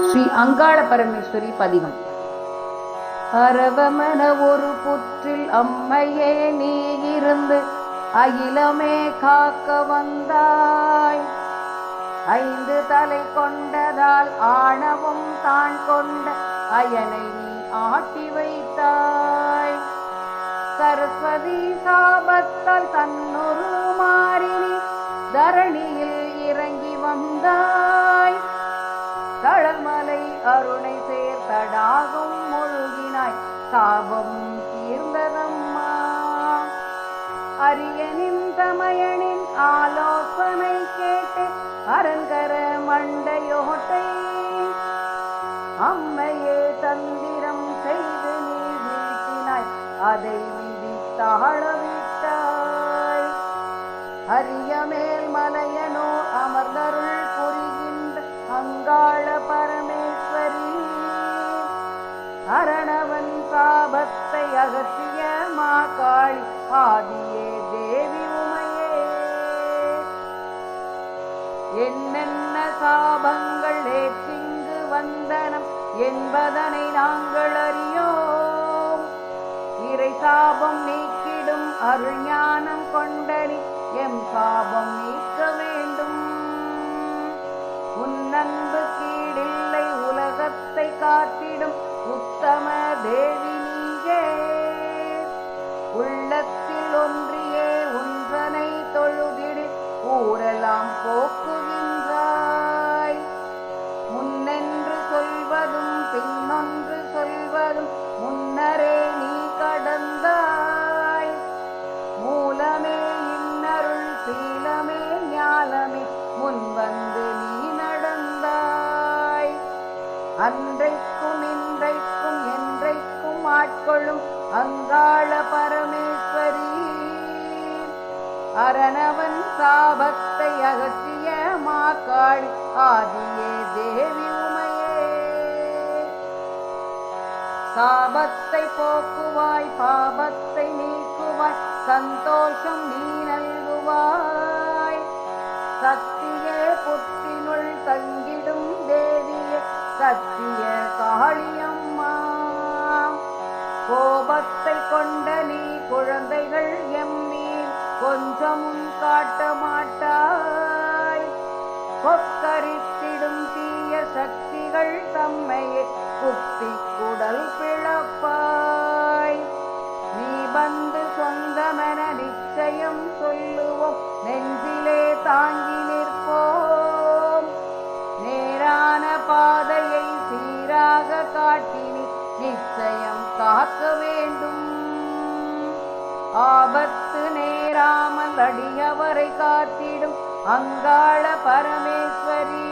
ஸ்ரீ அங்காள பரமேஸ்வரி பதிகம். அரவமென ஒரு புற்றில் அம்மையே நீ இருந்து அகிலமே காக்க வந்தாய். 5 தலை கொண்டதால் ஆணவம் தான் கொண்ட அயனை நீ ஆட்டி வைத்தாய். சரஸ்வதி சாபத்தால் தன்னொரு மாறினி தரணியில் இறங்கி வந்தாய். தளமலை அருணை சேர்த்தடாகும் முழுகினாய், சாபம் தீர்ந்ததம்மா. அரியனின் தமையனின் ஆலோசனை கேட்டு அரங்கர மண்டையோட்டை அம்மையே தந்திரம் செய்து நீ வீழ்த்தினாய், அதை விதித்தாழ விட்டாய். அரிய மேல் மலையனோ அமர்ந்தருள் புரிகின்ற அங்காள பரமேஸ்வரி, அரணவன் சாபத்தை அகற்றிய மாகாளி ஆதியே தேவி உமையே. என்னென்ன சாபங்கள் ஏற்றிங்கு வந்தனம் என்பதனை நாங்கள் அறியோம். இறை சாபம் நீக்கிடும் அருள் ஞானம் கொண்டனி எம் சாபம் நீக்க வேண்டும். உன்னன்பு கீடில்லை உலகத்தை காத்திடும் உத்தம தேவி நீயே. உள்ளத்தில் ஒன்றியே ஒன்றனை தொழுதிடு ஊரெல்லாம் போக்குகின்றாய். முன்னென்று சொல்வதும் பின்னொன்று சொல்வதும் முன்னரே நீ கடந்தாய். மூலமே இன்னருள் சீலமே ஞாலமே முன்வந்து நீ நடந்தாய். அன்றைக்கும் இன்றைக்கும் என்றைக்கும் ஆட்கொள்ளும் அங்காள பரமேஸ்வரி, அரணவன் சாபத்தை அகற்றிய மாகாளி ஆதியே தேவி உமையே. சாபத்தை போக்குவாய், பாபத்தை நீக்குவாய், சந்தோஷம் நீ நல்குவாய். சக்தியே புற்றினுள் தங்கிடும் தேவியே சத்திய காளியம்மா. கோபத்தை கொண்ட நீ குழந்தைகள் எம்மீன் கொஞ்சமும் காட்ட மாட்டாய். கொக்கரித்திடும் தீய சக்திகள் தம்மையே குத்தி குடல் பிளப்பாய். நீ வந்து சொந்தமென நிச்சயம் சொல்லுவோம், நெஞ்சிலே தாங்கி நிற்போம். நேரான பாதையை சீராக காட்டினி நிச்சயம் காக்க வேண்டும். ஆபத்து நேராமல் அடியவரை காத்திடும் அங்காள பரமேஸ்வரி,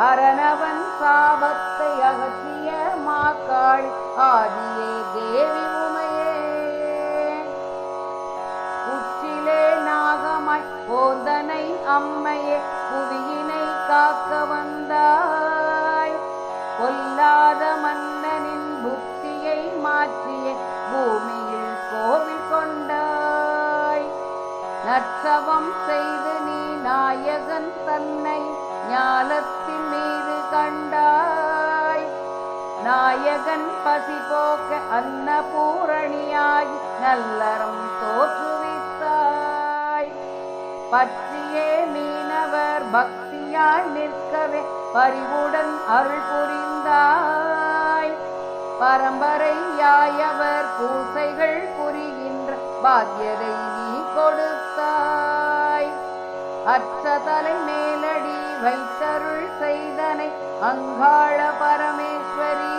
அரணவன் சாபத்தை அகற்றிய மாகாளி ஆதியே தேவி உமையே. உச்சிலே நாகமாய் போந்தனை அம்மையே புவியினை காக்க வந்தாய். கொல்லாத மன்னனின் புத்தியை மாற்றிய பூமியில் கோவில் கொண்டாய். நற்சவம் செய்து நீ நாயகன் தன்னை ஞாலத்தின் மீது கண்டாய். நாயகன் பசி போக்க அன்னபூரணியாகி நல்லறம் தோற்றுவித்தாய். பற்றியே மீனவர் பக்தியாய் நிற்கவே பரிவுடன் அருள் புரிந்தாய். பரம்பரையாயவர் பூசைகள் புரிகின்ற பாக்கியதை நீ கொடுத்தாய். அற்ற தலை மேலடி வைத்தருள் செய்தனை அங்காள பரமேஸ்வரி,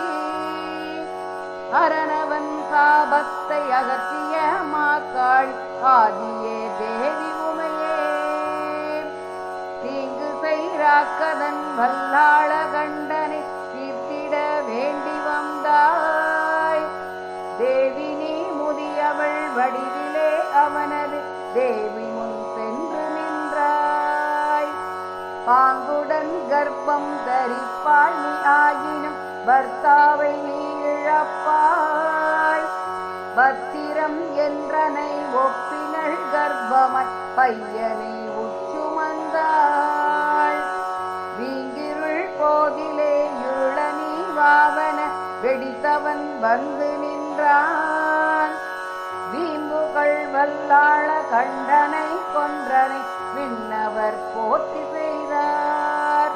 அரணவன் சாபத்தை அகற்றிய மாகாளி ஆதியே தேவி உமையே. தீங்கு செய்ராக்கதன் வல்லாள கண்டனை தீர்த்திட வேண்டி வந்தாய். தேவி நீ முதியவள் வடிவிலே அவனது தேவி முன் சென்று நின்றாய். பாங்குடன் கர்ப்பம் தரிப்பாய் நீ ஆகினும் பர்த்தாவை நீ இழப்பாய். பத்திரம் என்றனை ஒப்பினள் கர்ப்பமாய் பையனை உச்சுமந்தாள். வீங்கிருள் போதி வெடித்தவன் வந்து நின்றான். வீம்புகள் வல்லாள கண்டனை கொன்றனை விண்ணவர் போற்றி செய்தார்.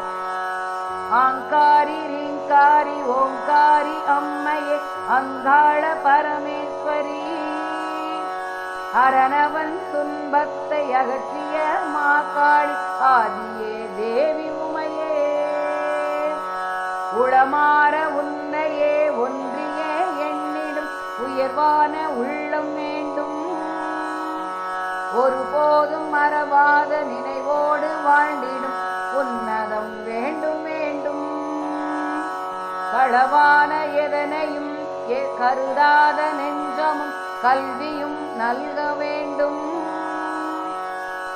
ஆங்காரி ரீங்காரி ஓங்காரி அம்மையே அங்காள பரமேஸ்வரி, அரணவன் துன்பத்தை அகற்றிய மாகாளி ஆதியே தேவி உமையே, உளமாற உன்னையே ஒன்றியே எண்ணிடும் உயர்வான உள்ளம் வேண்டும். ஒருபோதும் மறவாத நினைவோடு வாழ்ந்திடும் உன்னதம் வேண்டும் வேண்டும். களவான எதனையும் கருதாத நெஞ்சமும் கல்வியும் நல்க வேண்டும்.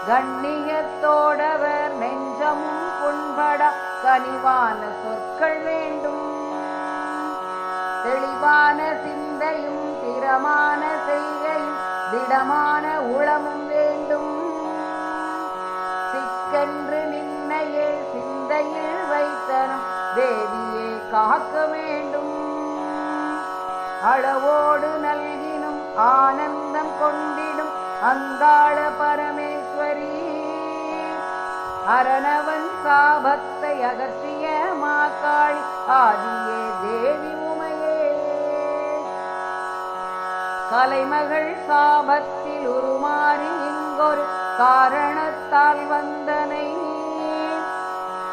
கண்ணியத்தோடவர் நெஞ்சமும் புண்பட கனிவான சொற்கள் வேண்டும். தெளிவான சிந்தையும் திறமான செய்கையும் திடமான உளமும் வேண்டும். சிக்கென்று நின்னையே சிந்தையில் வைத்தனும் தேவியே காக்க வேண்டும். அளவோடு நல்கினும் ஆனந்தம் கொண்டிடும் அங்காள பரமேஸ்வரி, அரணவன் சாபத்தை அகற்றிய மாகாளி ஆதியே தேவி உமையே, கலைமகள் சாபத்தில் உருமாறி இங்கொரு காரணத்தால் வந்தனை,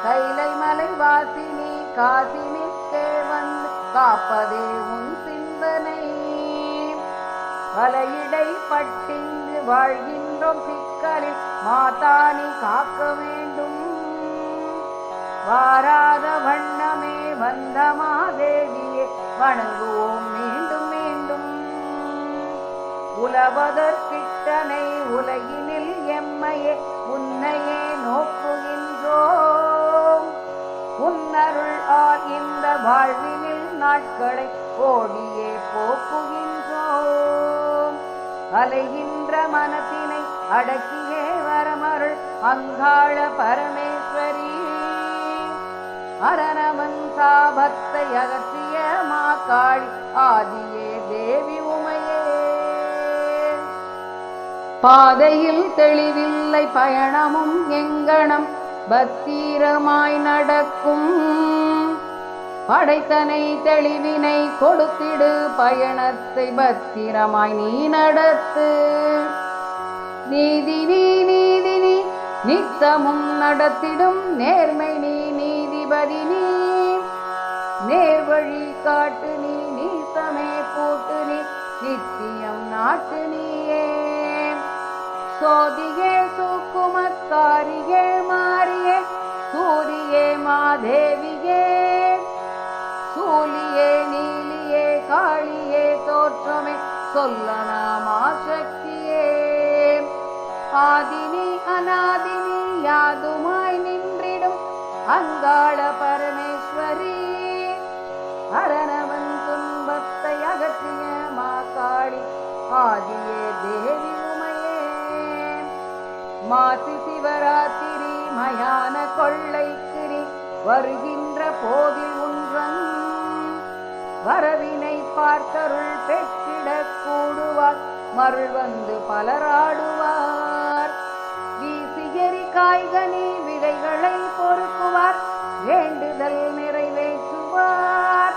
கைலை மலை வாசினி காசினிக்கே வந்து காப்பதே உன் சிந்தனை. வலையிடை பட்டிங்கு வாழ்கின்றோம் சிக்கலில் மாதானி காக்க வேண்டும். வாராத வண்ணமே வந்த மாதேவியே வணங்குவோம் மீண்டும் மீண்டும். உலவதற்கிட்டனை உலகினில் எம்மையே உன்னையே நோக்குகின்றோம். உன்னருள் ஆர் இந்த வாழ்வினில் நாட்களை ஓடியே போக்குகின்றோம். அலைகின்ற மனத்தினை அடக்கியே வரமருள் அங்காள பரமேஸ்வரி, அரணவன் சாபத்தை அகற்றிய மாகாளி ஆதியே தேவி உமையே. பாதையில் தெளிவில்லை பயணமும் எங்கனம் பத்திரமாய் நடக்கும். படைத்தனை தெளிவினை கொடுத்திடு பயணத்தை பத்திரமாய் நீ நடத்து. நீதினி நீதினி நித்தமும் நடத்திடும் நேர்மை நீ நீதிபதி நீ. நேர்வழி காட்டு நீ நீசமே பூட்டு நீ நித்தியம் நாட்டு நீயே. சோதியே சுக்குமக்காரியே மாரியே சூரியே மாதேவியே, சூலியே நீலியே காளியே தோற்றமே சொல்லனாமா சக்தியே. ஆதினி அநாதினி யாதுமாய் நின்றிடும் அங்காள பரமேஸ்வரி, அரணவன் துன்பத்தை அகற்றிய மாகாளி ஆதியே தேவி உமையே. மாசி சிவராத்திரி மயான கொள்ளைக்கிரி வருகின்ற போதில் ஒன்றன் வரவினை பார்த்தருள் பெற்றிடக் கூடுவார் மருள் வந்து பலராடுவார். வீசியறி காய்கனி விதைகளை பொறுக்குவார் வேண்டுதல் நிறைவேற்றுவார்.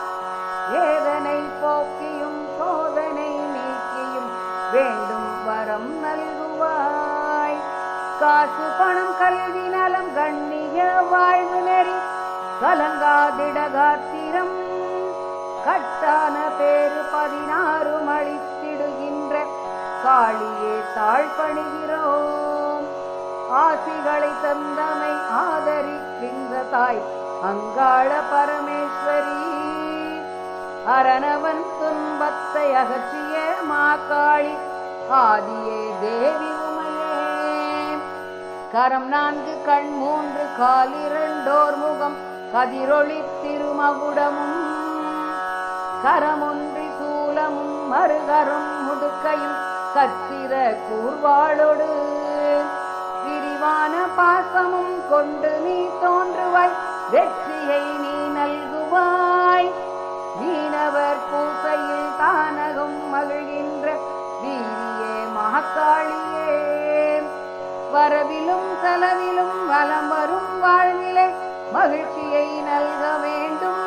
வேதனை போக்கியும் சோதனை நீக்கியும் வேண்டும் வரம் நல்குவாய். காசு பணம் கல்வி நலம் கண்ணிய வாழ்வு நெறி கலங்காதிட காத்திரம் கட்டான பேரு 16 அளித்திடுகின்ற காளியே தாழ்பணிகிறோம். ஆசிகளை தந்தமை ஆதரிக்கின்ற தாய் அங்காள பரமேஸ்வரி, அரணவன் துன்பத்தை அகற்றிய மாகாளி ஆதியே தேவி உமையே. கரம் 4 கண் 3 கால் 2 முகம் கதிரொளி திருமகுடமும் கரமொன்றி சூலமும் மறுகரும் முடுக்கையும் கச்சிர கூர்வாளோடு விரிவான பாசமும் கொண்டு நீ தோன்றுவாய். வெற்றியை நீ நல்குவாய். மீனவ வரவிலும் செலவிலும் வலம் வரும் வாழ்நிலை மகிழ்ச்சியை நல்க வேண்டும்.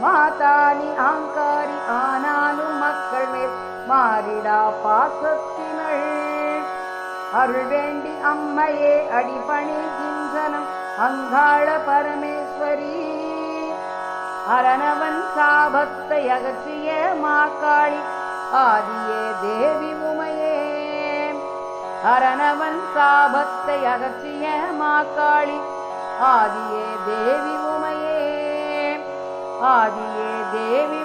மாதானி ஆங்காரி ஆனாலும் மக்கள் மேல் மாறிடா பாசத்தினள். அருள் வேண்டி அம்மையே அடிபணிகின்றனம் அங்காள பரமேஸ்வரி. அரணவன் சாபத்தை அகற்றிய மாக்காளி ஆதியே தேவி உமையே. அரணவன் சாபத்தை அகற்றிய மாக்காளி ஆதியே தேவி உமையே. ஆதியே தேவி